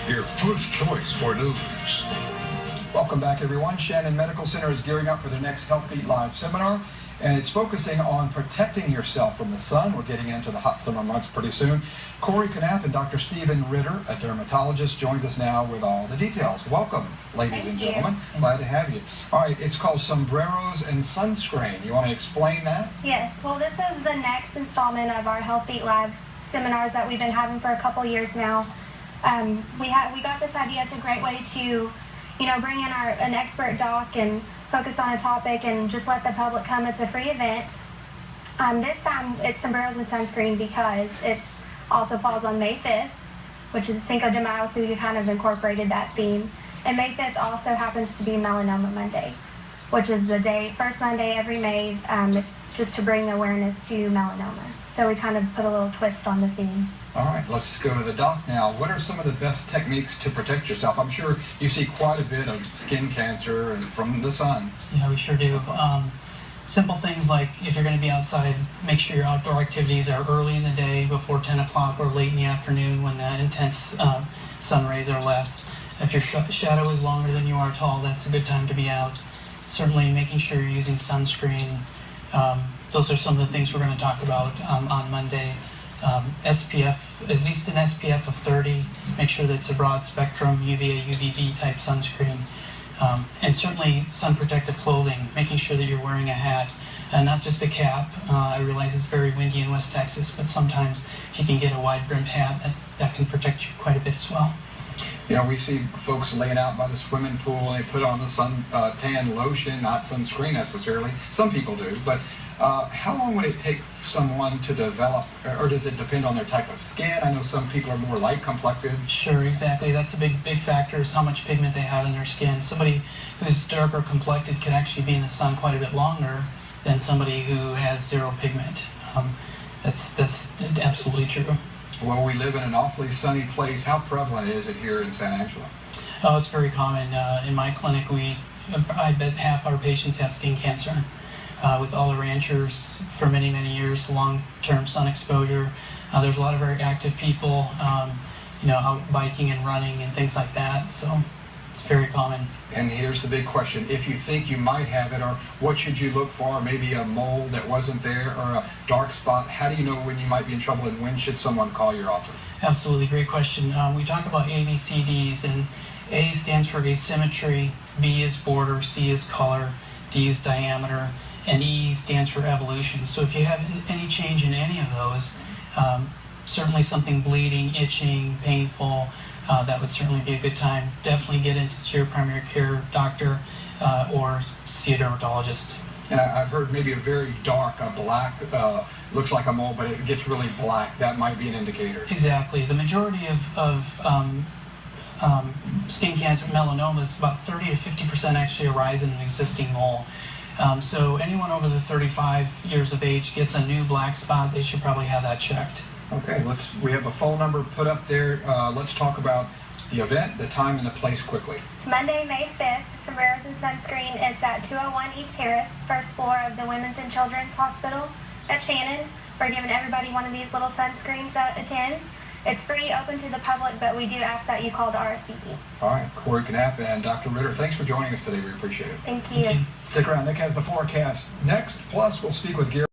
Your first choice for news. Welcome back, everyone. Shannon Medical Center is gearing up for their next Health Beat Live seminar, and it's focusing on protecting yourself from the sun. We're getting into the hot summer months pretty soon. Corey Knapp and Dr. Stephen Ritter, a dermatologist, joins us now with all the details. Welcome, ladies and gentlemen. Glad to have you. All right, it's called Sombreros and Sunscreen. You want to explain that? Yes. Well, this is the next installment of our Health Beat Live seminars that we've been having for a couple years now. We got this idea. It's a great way to, bring in an expert doc and focus on a topic and just let the public come. It's a free event. This time it's Sombreros and Sunscreen because it also falls on May 5th, which is Cinco de Mayo, so we kind of incorporated that theme. And May 5th also happens to be Melanoma Monday, which is the first Monday every May. It's just to bring awareness to melanoma. So we kind of put a little twist on the theme. All right, let's go to the doc now. What are some of the best techniques to protect yourself? I'm sure you see quite a bit of skin cancer and from the sun. Yeah, we sure do. Simple things like if you're going to be outside, make sure your outdoor activities are early in the day, before 10 o'clock or late in the afternoon when the intense sun rays are less. If your shadow is longer than you are tall, that's a good time to be out. Certainly making sure you're using sunscreen. Those are some of the things we're going to talk about on Monday. SPF, at least an SPF of 30. Make sure that it's a broad spectrum UVA, UVB type sunscreen. And certainly sun protective clothing, making sure that you're wearing a hat, not just a cap. I realize it's very windy in West Texas, but sometimes if you can get a wide brimmed hat, that can protect you quite a bit as well. We see folks laying out by the swimming pool and they put on the sun tan lotion, not sunscreen necessarily. Some people do, but how long would it take someone to develop, or does it depend on their type of skin? I know some people are more light complected. Sure, exactly. That's a big factor, is how much pigment they have in their skin. Somebody who's darker complected can actually be in the sun quite a bit longer than somebody who has zero pigment. That's absolutely true. Well, we live in an awfully sunny place. How prevalent is it here in San Angelo? Oh, it's very common. In my clinic, I bet half our patients have skin cancer. With all the ranchers for many, many years, long-term sun exposure. There's a lot of very active people, out biking and running and things like that, so it's very common. And here's the big question. If you think you might have it, or what should you look for? Maybe a mole that wasn't there, or a dark spot. How do you know when you might be in trouble, and when should someone call your office? Absolutely, great question. We talk about ABCDs, and A stands for asymmetry, B is border, C is color, D is diameter, and E stands for evolution. So if you have any change in any of those, certainly something bleeding, itching, painful, that would certainly be a good time. Definitely get into see your primary care doctor or see a dermatologist. And I've heard maybe a very dark, a black, looks like a mole, but it gets really black. That might be an indicator. Exactly. The majority of skin cancer, melanomas, about 30 to 50% actually arise in an existing mole. So anyone over the 35 years of age gets a new black spot, they should probably have that checked. Okay, we have a phone number put up there. Let's talk about the event, the time, and the place quickly. It's Monday, May 5th, Sombreros and Sunscreen. It's at 201 East Harris, first floor of the Women's and Children's Hospital at Shannon. We're giving everybody one of these little sunscreens that attends. It's free, open to the public, but we do ask that you call to RSVP. All right, Corey Knapp and Dr. Ritter, thanks for joining us today. We appreciate it. Thank you. Stick around. Nick has the forecast next. Plus, we'll speak with Gary.